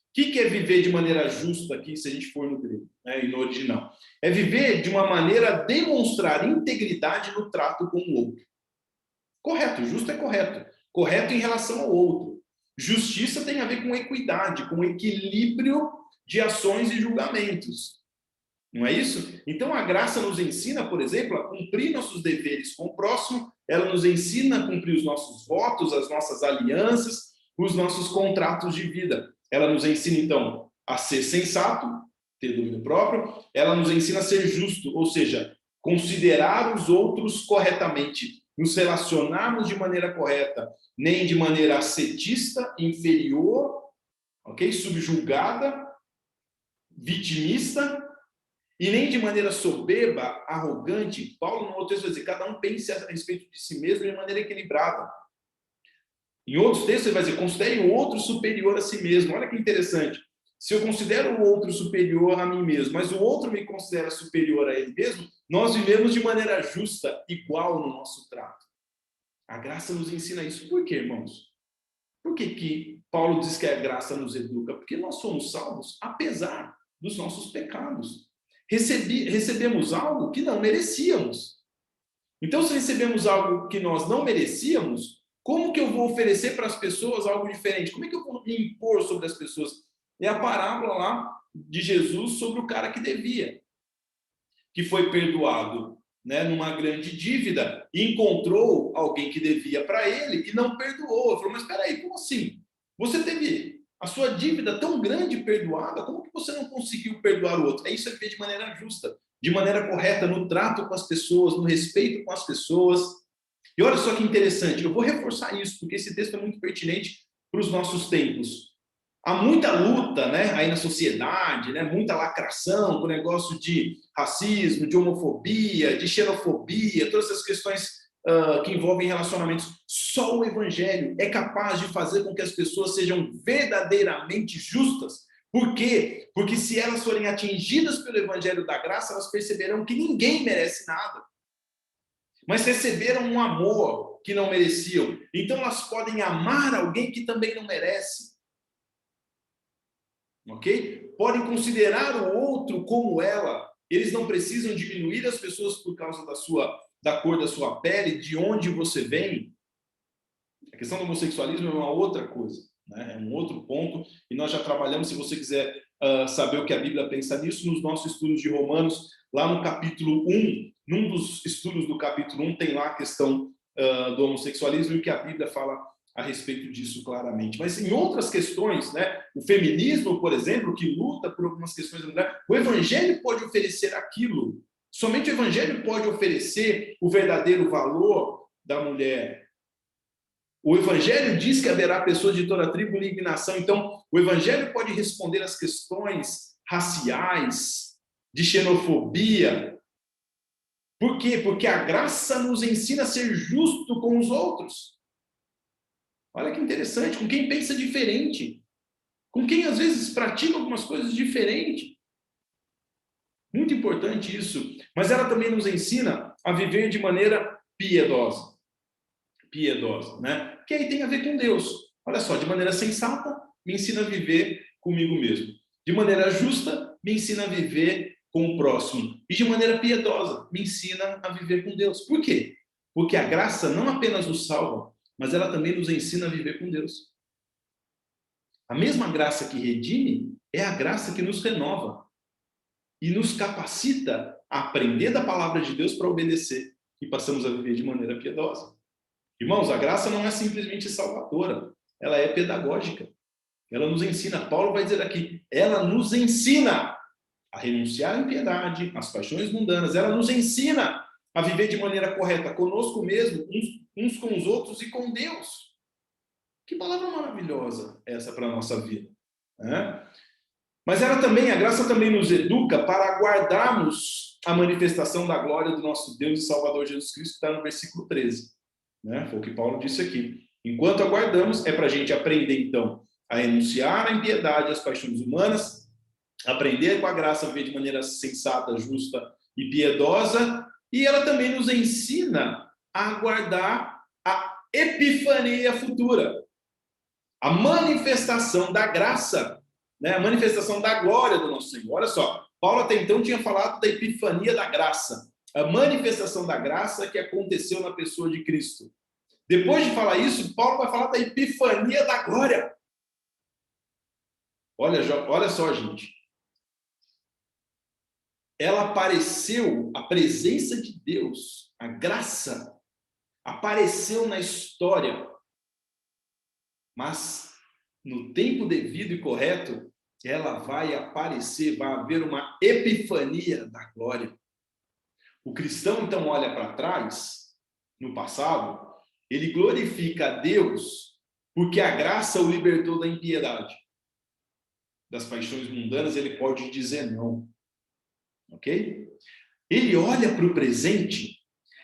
O que é viver de maneira justa aqui, se a gente for no grego, né, e no original? É viver de uma maneira a demonstrar integridade no trato com o outro. Correto, justo é correto. Correto em relação ao outro. Justiça tem a ver com equidade, com equilíbrio de ações e julgamentos. Não é isso? Então a graça nos ensina, por exemplo, a cumprir nossos deveres com o próximo, ela nos ensina a cumprir os nossos votos, as nossas alianças, os nossos contratos de vida. Ela nos ensina, então, a ser sensato, ter domínio próprio, ela nos ensina a ser justo, ou seja, considerar os outros corretamente, nos relacionarmos de maneira correta, nem de maneira ascetista, inferior, ok? Subjugada, vitimista, e nem de maneira soberba, arrogante. Paulo, no outro texto, vai dizer, cada um pense a respeito de si mesmo de maneira equilibrada. Em outros textos, ele vai dizer, considere o outro superior a si mesmo. Olha que interessante. Se eu considero o outro superior a mim mesmo, mas o outro me considera superior a ele mesmo, nós vivemos de maneira justa, igual no nosso trato. A graça nos ensina isso. Por quê, irmãos? Por que Paulo diz que a graça nos educa? Porque nós somos salvos apesar dos nossos pecados. Recebemos algo que não merecíamos. Então, se recebemos algo que nós não merecíamos, como que eu vou oferecer para as pessoas algo diferente? Como é que eu vou me impor sobre as pessoas? É a parábola lá de Jesus sobre o cara que devia, que foi perdoado, né, numa grande dívida, e encontrou alguém que devia para ele e não perdoou. Ele falou, mas espera aí, como assim? Você teve a sua dívida tão grande perdoada, como que você não conseguiu perdoar o outro? É isso, é viver de maneira justa, de maneira correta, no trato com as pessoas, no respeito com as pessoas. E olha só que interessante, eu vou reforçar isso, porque esse texto é muito pertinente para os nossos tempos. Há muita luta, né, aí na sociedade, né, muita lacração com o negócio de racismo, de homofobia, de xenofobia, todas essas questões que envolvem relacionamentos. Só o evangelho é capaz de fazer com que as pessoas sejam verdadeiramente justas. Por quê? Porque se elas forem atingidas pelo evangelho da graça, elas perceberão que ninguém merece nada, mas receberam um amor que não mereciam. Então elas podem amar alguém que também não merece. Ok? Podem considerar o outro como ela. Eles não precisam diminuir as pessoas por causa da cor da sua pele, de onde você vem. A questão do homossexualismo é uma outra coisa, né? É um outro ponto, e nós já trabalhamos, se você quiser saber o que a Bíblia pensa nisso, nos nossos estudos de Romanos, lá no capítulo 1, num dos estudos do capítulo 1, tem lá a questão do homossexualismo e o que a Bíblia fala a respeito disso claramente. Mas em outras questões, né, o feminismo, por exemplo, que luta por algumas questões da mulher, o evangelho pode oferecer aquilo. Somente o evangelho pode oferecer o verdadeiro valor da mulher. O evangelho diz que haverá pessoas de toda tribo, língua e nação. Então, o evangelho pode responder às questões raciais, de xenofobia. Por quê? Porque a graça nos ensina a ser justo com os outros. Olha que interessante, com quem pensa diferente, com quem às vezes pratica algumas coisas diferentes. Muito importante isso. Mas ela também nos ensina a viver de maneira piedosa. Piedosa, né? Que aí tem a ver com Deus. Olha só, de maneira sensata, me ensina a viver comigo mesmo. De maneira justa, me ensina a viver com o próximo. E de maneira piedosa, me ensina a viver com Deus. Por quê? Porque a graça não apenas nos salva, mas ela também nos ensina a viver com Deus. A mesma graça que redime é a graça que nos renova e nos capacita a aprender da palavra de Deus para obedecer e passamos a viver de maneira piedosa. Irmãos, a graça não é simplesmente salvadora, ela é pedagógica. Ela nos ensina, Paulo vai dizer aqui, ela nos ensina a renunciar à impiedade, às paixões mundanas, ela nos ensina a viver de maneira correta conosco mesmo, uns com os outros e com Deus. Que palavra maravilhosa essa para a nossa vida, né? Mas ela também, a graça também nos educa para aguardarmos a manifestação da glória do nosso Deus e Salvador Jesus Cristo, que está no versículo 13. Né? Foi o que Paulo disse aqui. Enquanto aguardamos, é para a gente aprender, então, a renunciar à impiedade, às paixões humanas, aprender com a graça a viver de maneira sensata, justa e piedosa, e ela também nos ensina a aguardar a epifania futura. A manifestação da graça, né? A manifestação da glória do nosso Senhor. Olha só, Paulo até então tinha falado da epifania da graça, a manifestação da graça que aconteceu na pessoa de Cristo. Depois de falar isso, Paulo vai falar da epifania da glória. Olha só, gente. Ela apareceu, a presença de Deus, a graça, apareceu na história. Mas, no tempo devido e correto, ela vai aparecer, vai haver uma epifania da glória. O cristão, então, olha para trás, no passado, ele glorifica a Deus porque a graça o libertou da impiedade. Das paixões mundanas, ele pode dizer não. Ok? Ele olha para o presente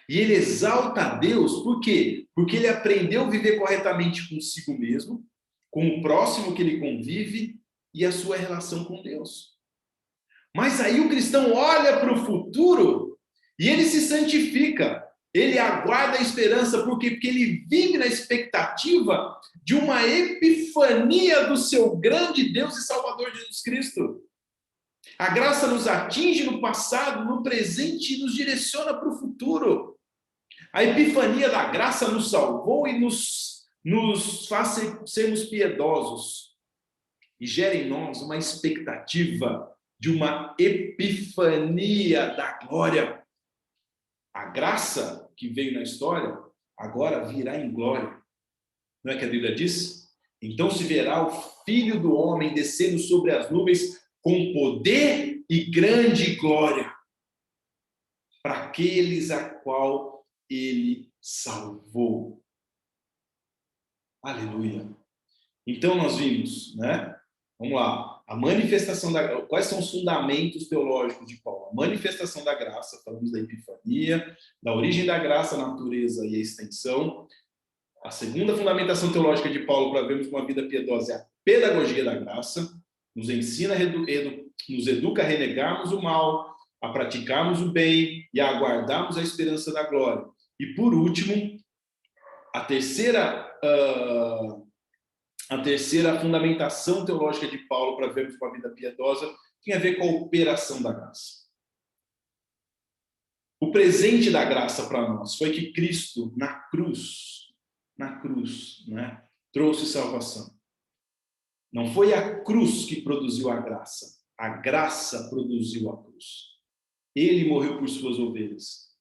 e ele exalta a Deus, por quê? Porque ele aprendeu a viver corretamente consigo mesmo, com o próximo que ele convive e a sua relação com Deus. Mas aí o cristão olha para o futuro e ele se santifica, ele aguarda a esperança, por quê? Porque ele vive na expectativa de uma epifania do seu grande Deus e Salvador Jesus Cristo. A graça nos atinge no passado, no presente e nos direciona para o futuro. A epifania da graça nos salvou e nos faz sermos piedosos. E gera em nós uma expectativa de uma epifania da glória. A graça que veio na história, agora virá em glória. Não é que a Bíblia diz? Então se verá o Filho do Homem descendo sobre as nuvens com poder e grande glória para aqueles a qual ele salvou. Aleluia. Então nós vimos, né? Vamos lá. A manifestação da... Quais são os fundamentos teológicos de Paulo? A manifestação da graça, falamos da epifania, da origem da graça, a natureza e a extensão. A segunda fundamentação teológica de Paulo para vermos uma vida piedosa é a pedagogia da graça. Nos ensina, nos educa a renegarmos o mal, a praticarmos o bem e a aguardarmos a esperança da glória. E por último, a terceira fundamentação teológica de Paulo para vermos uma vida piedosa tem a ver com a operação da graça. O presente da graça para nós foi que Cristo, na cruz, né, trouxe salvação. Não foi a cruz que produziu a graça produziu a cruz. Ele morreu por suas ovelhas.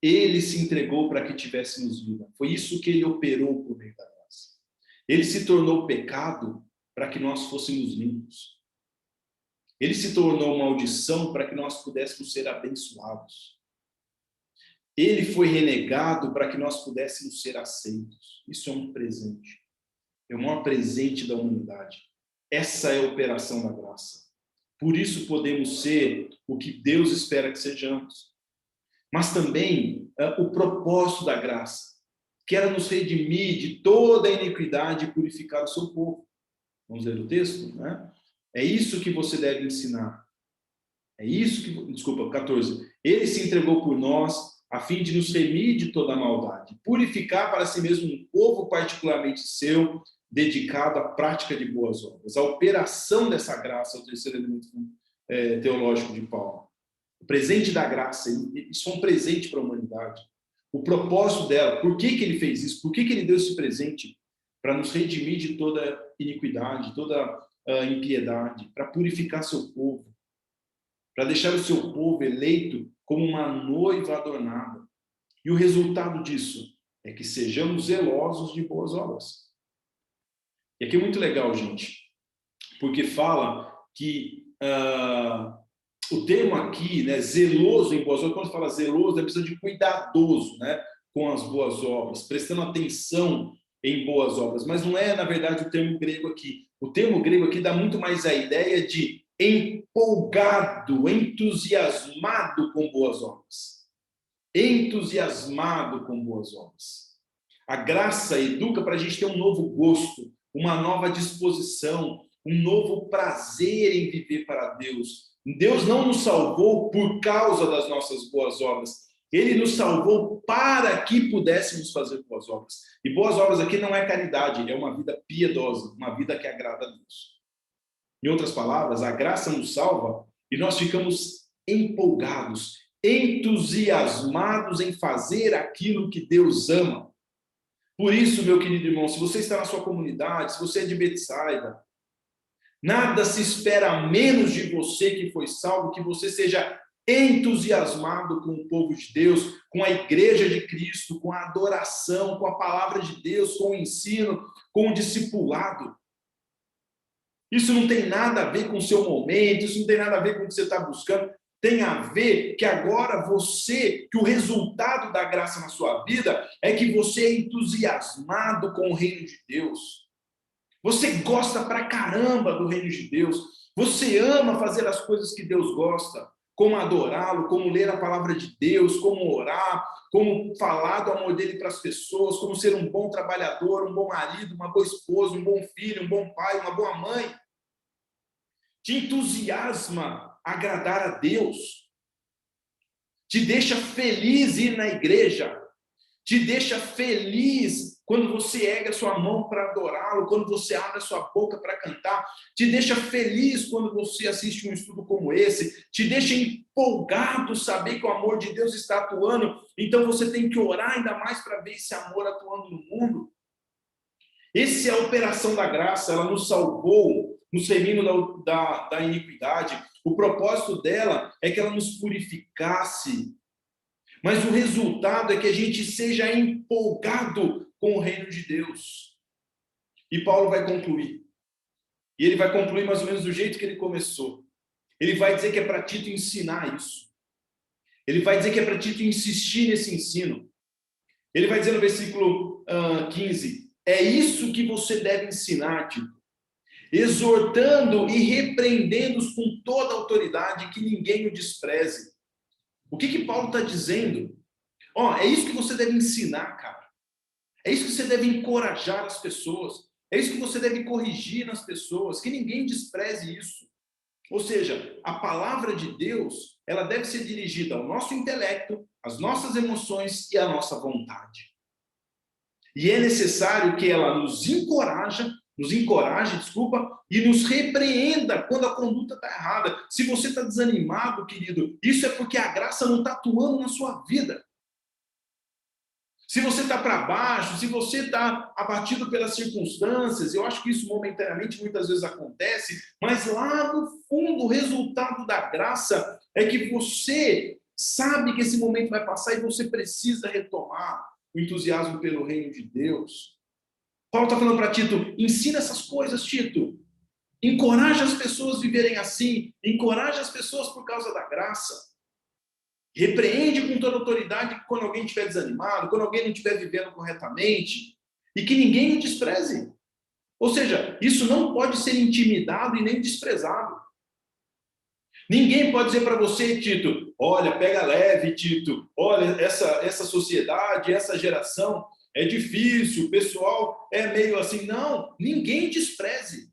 Ele se entregou para que tivéssemos vida. Foi isso que ele operou por meio da graça. Ele se tornou pecado para que nós fôssemos limpos. Ele se tornou maldição para que nós pudéssemos ser abençoados. Ele foi renegado para que nós pudéssemos ser aceitos. Isso é um presente. É o maior presente da humanidade. Essa é a operação da graça. Por isso podemos ser o que Deus espera que sejamos. Mas também o propósito da graça, que era nos redimir de toda a iniquidade e purificar o seu povo. Vamos ler o texto, né? É isso que você deve ensinar. É isso que... Desculpa, 14. Ele se entregou por nós a fim de nos remir de toda a maldade, purificar para si mesmo um povo particularmente seu, dedicado à prática de boas obras. A operação dessa graça é o terceiro elemento teológico de Paulo. O presente da graça, isso é um presente para a humanidade. O propósito dela, por que ele fez isso? Por que ele deu esse presente? Para nos redimir de toda iniquidade, toda impiedade, para purificar seu povo, para deixar o seu povo eleito como uma noiva adornada. E o resultado disso é que sejamos zelosos de boas obras. E aqui é muito legal, gente, porque fala que o termo aqui, né, zeloso em boas obras, quando fala zeloso, é preciso de cuidadoso, né, com as boas obras, prestando atenção em boas obras. Mas não é, na verdade, o termo grego aqui. O termo grego aqui dá muito mais a ideia de empolgado, entusiasmado com boas obras. Entusiasmado com boas obras. A graça educa para a gente ter um novo gosto, uma nova disposição, um novo prazer em viver para Deus. Deus não nos salvou por causa das nossas boas obras. Ele nos salvou para que pudéssemos fazer boas obras. E boas obras aqui não é caridade, é uma vida piedosa, uma vida que agrada a Deus. Em outras palavras, a graça nos salva e nós ficamos empolgados, entusiasmados em fazer aquilo que Deus ama. Por isso, meu querido irmão, se você está na sua comunidade, se você é de Betsaida, nada se espera menos de você que foi salvo, que você seja entusiasmado com o povo de Deus, com a igreja de Cristo, com a adoração, com a palavra de Deus, com o ensino, com o discipulado. Isso não tem nada a ver com o seu momento, isso não tem nada a ver com o que você está buscando, tem a ver que agora que o resultado da graça na sua vida é que você é entusiasmado com o reino de Deus. Você gosta pra caramba do reino de Deus. Você ama fazer as coisas que Deus gosta, como adorá-lo, como ler a palavra de Deus, como orar, como falar do amor dele para as pessoas, como ser um bom trabalhador, um bom marido, uma boa esposa, um bom filho, um bom pai, uma boa mãe. Te entusiasma agradar a Deus. Te deixa feliz ir na igreja. Te deixa feliz quando você ergue a sua mão para adorá-lo, quando você abre a sua boca para cantar, te deixa feliz quando você assiste um estudo como esse, te deixa empolgado saber que o amor de Deus está atuando, então você tem que orar ainda mais para ver esse amor atuando no mundo. Essa é a operação da graça, ela nos salvou, nos remindo da iniquidade. O propósito dela é que ela nos purificasse, mas o resultado é que a gente seja empolgado com o reino de Deus. E Paulo vai concluir. E ele vai concluir mais ou menos do jeito que ele começou. Ele vai dizer que é para Tito ensinar isso. Ele vai dizer que é para Tito insistir nesse ensino. Ele vai dizer no versículo 15, é isso que você deve ensinar, Tito, exortando e repreendendo-os com toda a autoridade, que ninguém o despreze. O que Paulo está dizendo? É isso que você deve ensinar, cara. É isso que você deve encorajar as pessoas. É isso que você deve corrigir nas pessoas, que ninguém despreze isso. Ou seja, a palavra de Deus, ela deve ser dirigida ao nosso intelecto, às nossas emoções e à nossa vontade. E é necessário que ela nos encoraje, e nos repreenda quando a conduta está errada. Se você está desanimado, querido, isso é porque a graça não está atuando na sua vida. Se você está para baixo, se você está abatido pelas circunstâncias, eu acho que isso momentaneamente muitas vezes acontece, mas lá no fundo o resultado da graça é que você sabe que esse momento vai passar e você precisa retomar o entusiasmo pelo reino de Deus. Paulo está falando para Tito, ensina essas coisas, Tito. Encoraja as pessoas a viverem assim, encoraja as pessoas por causa da graça. Repreende com toda autoridade quando alguém estiver desanimado, quando alguém não estiver vivendo corretamente, e que ninguém o despreze. Ou seja, isso não pode ser intimidado e nem desprezado. Ninguém pode dizer para você, Tito, olha, pega leve, Tito, olha, essa sociedade, essa geração é difícil, o pessoal é meio assim. Não, ninguém despreze.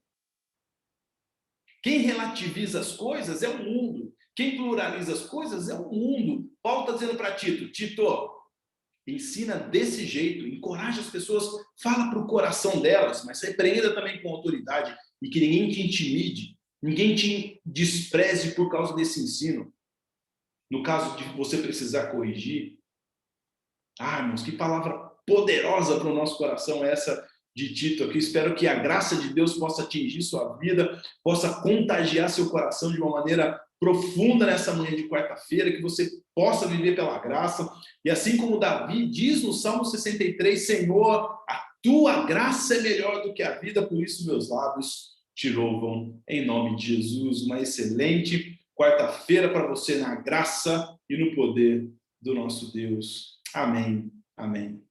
Quem relativiza as coisas é o mundo. Quem pluraliza as coisas é o mundo. Paulo está dizendo para Tito, ensina desse jeito, encoraja as pessoas, fala para o coração delas, mas repreenda também com autoridade e que ninguém te intimide, ninguém te despreze por causa desse ensino. No caso de você precisar corrigir. Irmãos, que palavra poderosa para o nosso coração é essa de Tito aqui. Espero que a graça de Deus possa atingir sua vida, possa contagiar seu coração de uma maneira profunda nessa manhã de quarta-feira, que você possa viver pela graça. E assim como Davi diz no Salmo 63, Senhor, a tua graça é melhor do que a vida, por isso meus lábios te louvam. Em nome de Jesus, uma excelente quarta-feira para você na graça e no poder do nosso Deus. Amém. Amém.